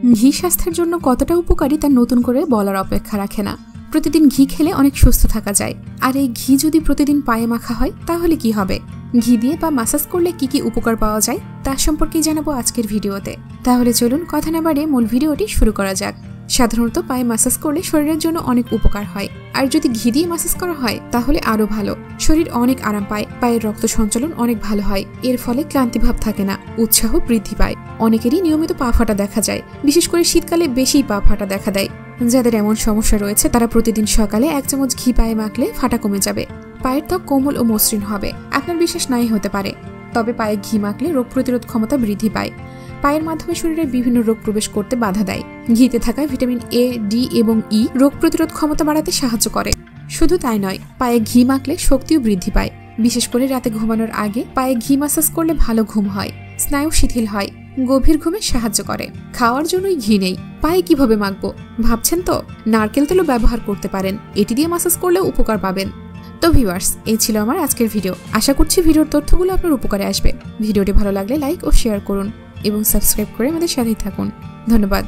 ঘি স্বাস্থ্যের জন্য কতটা উপকারী তা নতুন করে বলার অপেক্ষা রাখে না। প্রতিদিন ঘি খেলে অনেক সুস্থ থাকা যায়। আর এই ঘি যদি প্রতিদিন পায়ে মাখা হয় তাহলে কি হবে? ঘি দিয়ে পা মাসাজ করলে কি কি উপকার পাওয়া যায় তার সম্পর্কেই জানাবো আজকের ভিডিওতে। তাহলে চলুন কথা না বাড়িয়ে মূল ভিডিওটি শুরু করা যাক। সাধারণত পায়ে মাসাজ করলে শরীরের জন্য অনেক উপকার হয়, আর যদি ঘি দিয়ে মাসাজ করা হয় তাহলে আরো ভালো। শরীর অনেক আরাম পায়, পায়ের রক্ত সঞ্চালন অনেক ভালো হয়, এর ফলে ক্লান্তিভাব থাকে না, উৎসাহ বৃদ্ধি পায়। অনেকেরই নিয়মিত পা ফাটা দেখা যায়, বিশেষ করে শীতকালে বেশি পা ফাটা দেখা দেয়। যাদের এমন সমস্যা রয়েছে তারা প্রতিদিন সকালে 1 চামচ ঘি পায়ে মাখলে ফাটা কমে যাবে, পায়ের ত্বক কোমল ও মসৃণ হবে। আপনার বিশ্বাস নাই হতে পারে, তবে পায়ে ঘি মাখলে রোগ প্রতিরোধ ক্ষমতা বৃদ্ধি পায়। পায়ের মাধ্যমে শরীরে বিভিন্ন রোগ প্রবেশ করতে বাধা দেয়। ঘিতে থাকা ভিটামিন এ, ডি এবং ই রোগ প্রতিরোধ ক্ষমতা বাড়াতে সাহায্য করে। শুধু তাই নয়, পায়ে ঘি মাখলে শক্তিও বৃদ্ধি পায়। বিশেষ করে রাতে ঘুমানোর আগে পায়ে ঘি মাসাজ করলে ভালো ঘুম হয়, স্নায়ু শিথিল হয়, গভীর ঘুমে সাহায্য করে। খাওয়ার জন্যই ঘি নেই, পায়ে কিভাবে মাখবো ভাবছেন তো? নারকেল তেলও ব্যবহার করতে পারেন, এটি দিয়ে মাসাজ করলে উপকার পাবেন। তো ভিউয়ার্স, এই ছিল আমার আজকের ভিডিও। আশা করছি ভিডিওর তথ্যগুলো আপনার উপকারে আসবে। ভিডিওটি ভালো লাগলে লাইক ও শেয়ার করুন এবং সাবস্ক্রাইব করে আমাদের সাথেই থাকুন। ধন্যবাদ।